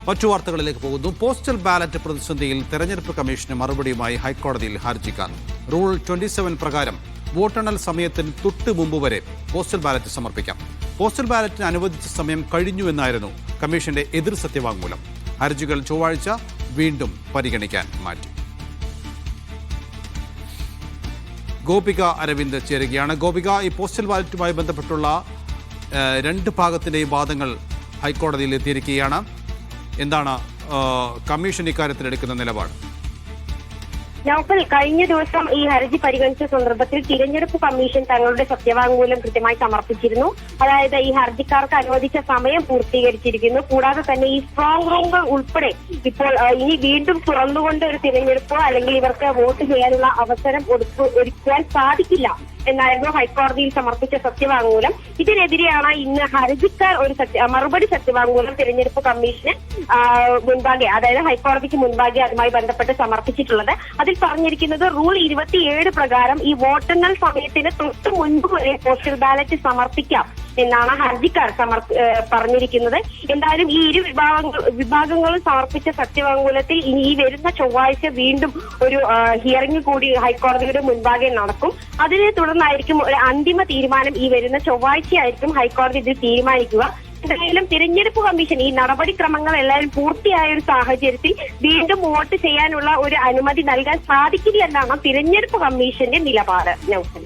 മറ്റു വാർത്തകളിലേക്ക് പോകുന്നു. പോസ്റ്റൽ ബാലറ്റ് പ്രതിസന്ധിയിൽ തെരഞ്ഞെടുപ്പ് കമ്മീഷന് മറുപടിയുമായി ഹൈക്കോടതിയിൽ ഹർജിക്കാർ. റൂൾ 27 പ്രകാരം വോട്ടെണ്ണൽ സമയത്തിന് തൊട്ട് മുമ്പ് വരെ പോസ്റ്റൽ ബാലറ്റ് സമർപ്പിക്കാം. പോസ്റ്റൽ ബാലറ്റിന് അനുവദിച്ച സമയം കഴിഞ്ഞുവെന്നായിരുന്നു കമ്മീഷന്റെ എതിർ സത്യവാങ്മൂലം. ഹർജികൾ ചൊവ്വാഴ്ച വീണ്ടും പരിഗണിക്കാൻ മാറ്റി. ഗോപിക അരവിന്ദ് ചേരുകയാണ്. ഗോപിക, ഈ പോസ്റ്റൽ ബാലറ്റുമായി ബന്ധപ്പെട്ടുള്ള രണ്ട് ഭാഗത്തിന്റെയും വാദങ്ങൾ ഹൈക്കോടതിയിൽ എത്തിയിരിക്കുകയാണ്. എന്താണ് കമ്മീഷൻ ഇക്കാര്യത്തിൽ എടുക്കുന്ന നിലപാട്? നൗഫൽ, കഴിഞ്ഞ ദിവസം ഈ ഹർജി പരിഗണിച്ച സന്ദർഭത്തിൽ തിരഞ്ഞെടുപ്പ് കമ്മീഷൻ തങ്ങളുടെ സത്യവാങ്മൂലം കൃത്യമായി സമർപ്പിച്ചിരുന്നു. അതായത് ഈ ഹർജിക്കാർക്ക് അനുവദിച്ച സമയം പൂർത്തീകരിച്ചിരിക്കുന്നു. കൂടാതെ തന്നെ ഈ സ്ട്രോങ് റൂമുകൾ ഉൾപ്പെടെ ഇപ്പോൾ ഇനി വീണ്ടും തുറന്നുകൊണ്ട് ഒരു തിരഞ്ഞെടുപ്പോ അല്ലെങ്കിൽ ഇവർക്ക് വോട്ട് ചെയ്യാനുള്ള അവസരം ഒരുക്കുവാൻ സാധിക്കില്ല എന്നായിരുന്നു ഹൈക്കോടതിയിൽ സമർപ്പിച്ച സത്യവാങ്മൂലം. ഇതിനെതിരെയാണ് ഇന്ന് ഹർജിക്കാർ ഒരു മറുപടി സത്യവാങ്മൂലം തിരഞ്ഞെടുപ്പ് കമ്മീഷന് മുൻപാകെ, അതായത് ഹൈക്കോടതിക്ക് മുൻപാകെ അതുമായി ബന്ധപ്പെട്ട് സമർപ്പിച്ചിട്ടുള്ളത്. അതിൽ പറഞ്ഞിരിക്കുന്നത് റൂൾ 27 പ്രകാരം ഈ വോട്ടെണ്ണൽ സമയത്തിന് തൊട്ട് മുൻപ് വരെ പോസ്റ്റൽ ബാലറ്റ് സമർപ്പിക്കാം എന്നാണ് ഹർജിക്കാർ പറഞ്ഞിരിക്കുന്നത്. എന്തായാലും ഈ ഇരു വിഭാഗങ്ങളും സമർപ്പിച്ച സത്യവാങ്മൂലത്തിൽ ഇനി ഈ വരുന്ന ചൊവ്വാഴ്ച വീണ്ടും ഒരു ഹിയറിംഗ് കൂടി ഹൈക്കോടതിയുടെ മുൻപാകെ നടക്കും. അതിനെ തുടർന്നായിരിക്കും ഒരു അന്തിമ തീരുമാനം ഈ വരുന്ന ചൊവ്വാഴ്ചയായിരിക്കും ഹൈക്കോടതി ഇതിൽ തീരുമാനിക്കുക. എന്തായാലും തിരഞ്ഞെടുപ്പ് കമ്മീഷൻ ഈ നടപടിക്രമങ്ങൾ എല്ലാവരും പൂർത്തിയായ ഒരു സാഹചര്യത്തിൽ വീണ്ടും വോട്ട് ചെയ്യാനുള്ള ഒരു അനുമതി നൽകാൻ സാധിക്കില്ല എന്നാണ് തിരഞ്ഞെടുപ്പ് കമ്മീഷന്റെ നിലപാട്. നൗഫൽ.